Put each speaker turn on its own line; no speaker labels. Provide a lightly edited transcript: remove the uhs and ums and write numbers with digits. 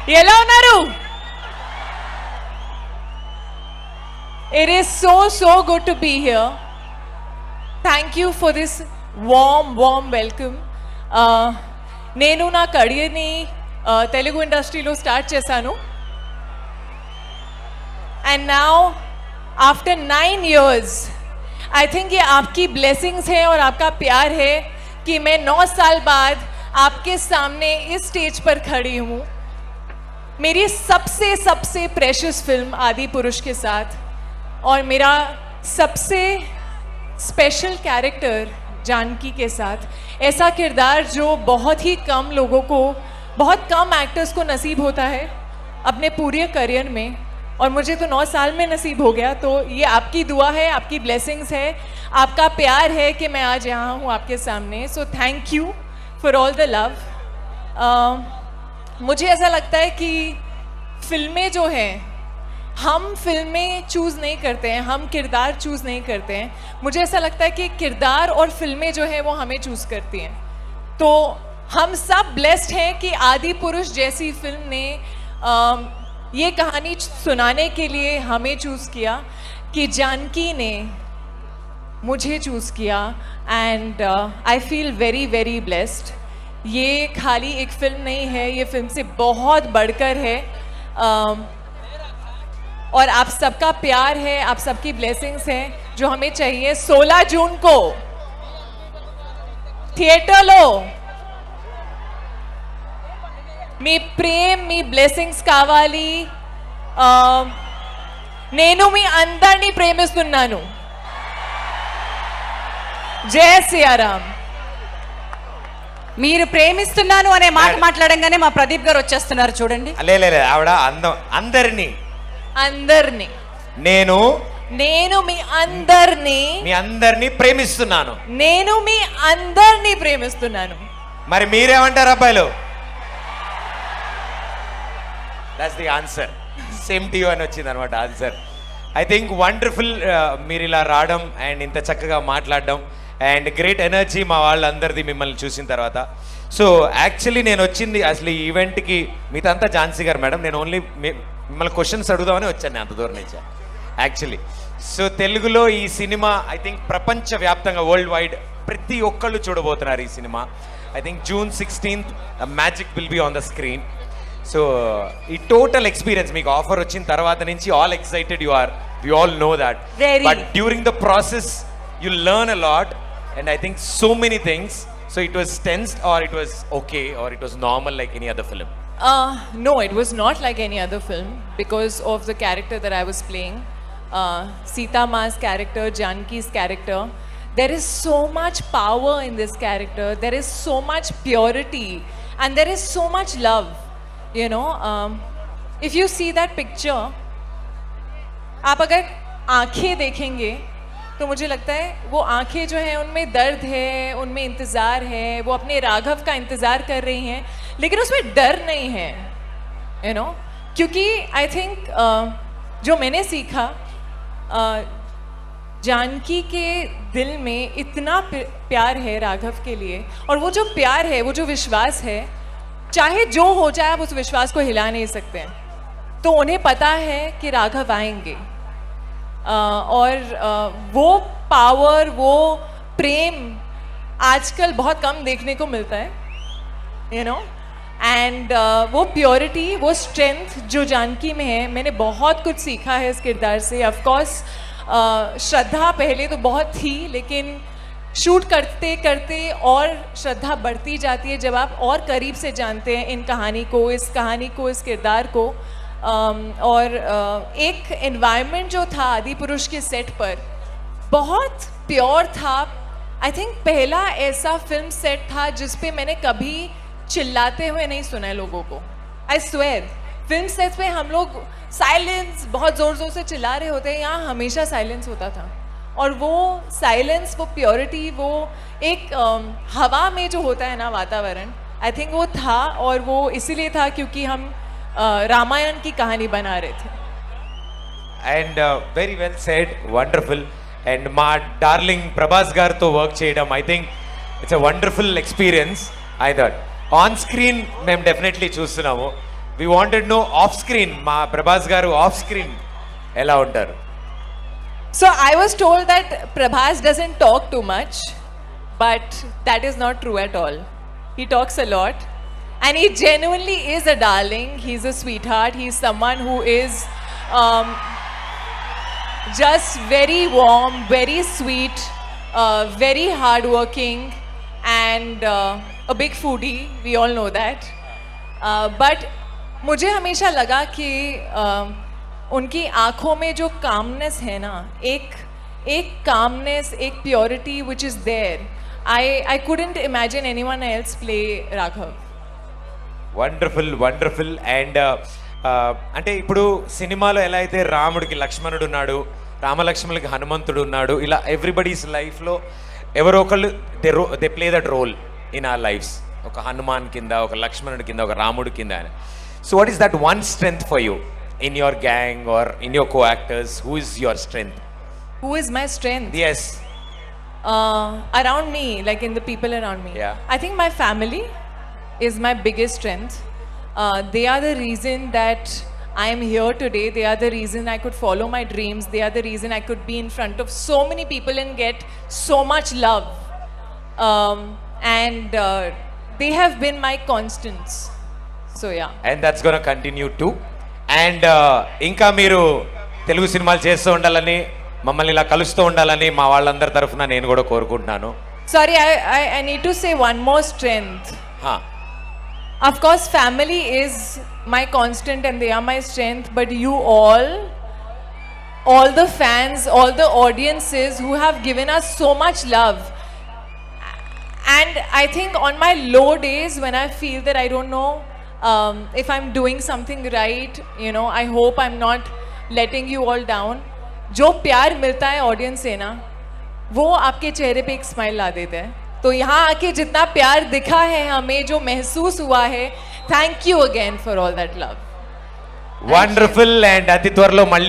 ఎలా ఉన్నారు? It is so good to be here. Thank you for this warm welcome. నేను నా కెరీర్ని తెలుగు ఇండస్ట్రీలో స్టార్ట్ చేశాను. And now after 9 years I think ये आपकी blessings है और आपका प्यार है कि मैं 9 साल बाद आपके सामने इस स्टेज पर खड़ी हूँ मेरी सबसे प्रेशियस फिल्म आदि पुरुष के साथ और मेरा सबसे स्पेशल कैरेक्टर जानकी के साथ. ऐसा किरदार जो बहुत ही कम लोगों को, बहुत कम एक्टर्स को नसीब होता है अपने पूरे करियर में, और मुझे तो 9 साल में नसीब हो गया. तो ये आपकी दुआ है, आपकी ब्लेसिंग्स है, आपका प्यार है कि मैं आज यहाँ हूँ आपके सामने. So thank you for all the love. मुझे ऐसा लगता है कि फिल्में जो हैं, हम फिल्में चूज़ नहीं करते हैं, हम किरदार चूज़ नहीं करते हैं. मुझे ऐसा लगता है कि किरदार और फिल्में जो हैं वो हमें चूज़ करती हैं. तो हम सब ब्लेस्ड हैं कि आदि पुरुष जैसी फिल्म ने ये कहानी सुनाने के लिए हमें चूज़ किया, कि जानकी ने मुझे चूज़ किया. And I feel very blessed. ये खाली एक फिल्म नहीं है, ये फिल्म से बहुत बढ़कर है. और आप सबका प्यार है, आप सबकी ब्लेसिंग्स हैं जो हमें चाहिए. 16 जून को థియేటర్లో మీ ప్రేమ, మీ బ్లెస్సింగ్స్ కావాలి. నేను మీ అందరినీ ప్రేమిస్తున్నాను. జై శ్రీరామ్.
మీరు ప్రేమిస్తున్నాను అనే మాట మాట్లాడంగానే మా ప్రదీప్ గారు వచ్చేస్తున్నారు చూడండి.
ఆవిడ అందరినీ నేను
మీ అందరినీ
ప్రేమిస్తున్నాను.
నేను మీ అందరినీ ప్రేమిస్తున్నాను.
మరి మీరేమంటారు అబ్బాయిలు? That's the answer. Same to you అని వచ్చింది అనమాట ఆన్సర్. ఐ థింక్ వండర్ఫుల్ మీరు ఇలా రావడం అండ్ ఇంత చక్కగా మాట్లాడడం అండ్ గ్రేట్ ఎనర్జీ మా వాళ్ళందరిది మిమ్మల్ని చూసిన తర్వాత. సో యాక్చువల్లీ నేను వచ్చింది అసలు ఈ ఈవెంట్కి మీతంతా ఝాన్సీ గారు మేడం, నేను ఓన్లీ మిమ్మల్ని క్వశ్చన్స్ అడుగుదామని వచ్చాను నేను అంత దూరం నుంచి యాక్చువల్లీ. సో తెలుగులో ఈ సినిమా ఐ థింక్ ప్రపంచవ్యాప్తంగా వరల్డ్ వైడ్ ప్రతి ఒక్కళ్ళు చూడబోతున్నారు ఈ cinema. I think June 16th magic will be on the screen. So ఈ టోటల్ ఎక్స్పీరియన్స్ మీకు ఆఫర్ వచ్చిన తర్వాత నుంచి all excited you are, we all know that. But during the process you learn a lot and I think so many things. So it was tensed or it was okay or it was normal like any other film?
No, it was not like any other film because of the character that I was playing. Sita Ma's character, Janki's character. There is so much power in this character. There is so much purity and there is so much love. You know, if you see that picture, आप अगर आँखें देखेंगे तो मुझे लगता है वो आंखें जो हैं उनमें दर्द है, उनमें इंतज़ार है, वो अपने राघव का इंतज़ार कर रही हैं, लेकिन उसमें डर नहीं है. यू नो, क्योंकि आई थिंक जो मैंने सीखा, जानकी के दिल में इतना प्यार है राघव के लिए, और वो जो प्यार है, वो जो विश्वास है, चाहे जो हो जाए आप उस विश्वास को हिला नहीं सकते हैं. तो उन्हें पता है कि राघव आएंगे. और वो पावर, वो प्रेम आजकल बहुत कम देखने को मिलता है. यू नो, एंड वो प्योरिटी, वो स्ट्रेंथ जो जानकी में है, मैंने बहुत कुछ सीखा है इस किरदार से. ऑफ कोर्स श्रद्धा पहले तो बहुत थी, लेकिन शूट करते करते और श्रद्धा बढ़ती जाती है जब आप और करीब से जानते हैं इन कहानी को, इस किरदार को. और एक एनवायरनमेंट जो था आदि पुरुष के सेट पर बहुत प्योर था. आई थिंक पहला ऐसा फिल्म सेट था जिस पे मैंने कभी चिल्लाते हुए नहीं सुना है लोगों को. आई स्वेयर, फिल्म सेट पे हम लोग साइलेंस, बहुत ज़ोर ज़ोर से चिल्ला रहे होते हैं, यहाँ हमेशा साइलेंस होता था. और वो साइलेंस, वो प्योरिटी, वो एक हवा में जो होता है ना वातावरण, आई थिंक वो था. और वो इसीलिए था क्योंकि हम रामायण की कहानी बना रहे थे.
And very well said, wonderful. And మా డార్లింగ్ ప్రభాస్ గారితో వర్క్ చేయడం I think it's a wonderful experience. I thought on screen మేము డెఫినెట్లీ చూస్తున్నాము. We wanted no off screen మా ప్రభాస్ గారు ఆఫ్ స్క్రీన్ ఎలా ఉంటారు?
So I was told that Prabhas doesn't talk too much, but that is not true at all. He talks a lot, and he genuinely is a darling. He's a sweetheart. He's someone who is just very warm, very sweet, very hardworking, and a big foodie. We all know that. But मुझे हमेशा लगा कि उनकी आंखों में जो calmness है ना, एक कामनेस, एक purity which is there. I couldn't imagine anyone else play Raghav.
Wonderful and అంటే ఇప్పుడు సినిమాలో ఎలా అయితే రాముడికి లక్ష్మణుడు ఉన్నాడు, రామలక్ష్మణులకి హనుమంతుడు ఉన్నాడు, ఇలా ఎవ్రీబడీస్ లైఫ్లో ఎవరో ఒకళ్ళు they play that role in our lives. ఒక హనుమాన్ కింద, ఒక లక్ష్మణుడి కింద, ఒక రాముడి కింద. So what is that one strength for you in your gang or in your co-actors? Who is your strength?
Who is my strength?
Yes.
Around me, like in the people around me.
Yeah.
I think my family is my biggest strength. They are the reason that I am here today. They are the reason I could follow my dreams. They are the reason I could be in front of so many people and get so much love. And they have been my constants. So yeah.
And that's going to continue too. And ఇంకా మీరు తెలుగు సినిమాలు చేస్తూ ఉండాలని, మమ్మల్ని ఇలా కలుస్తూ ఉండాలని మా వాళ్ళందరి తరఫున నేను కూడా కోరుకుంటున్నాను.
Sorry, I need to say one more strength.
Huh.
Of course, family is my constant and they are my strength, but you all the fans, all the audiences who have given us so much love. And I think on my low days when I feel that I don't know if I'm doing something right, you know, I hope I'm not letting you all down. जो प्यार मिलता है audience से ना, वो आपके चेहरे पे एक स्माइल ला देता है. तो यहाँ आके जितना प्यार दिखा है हमें, जो महसूस हुआ है, thank you again for all that love.
Wonderful. And అతి త్వరలో మళ్ళీ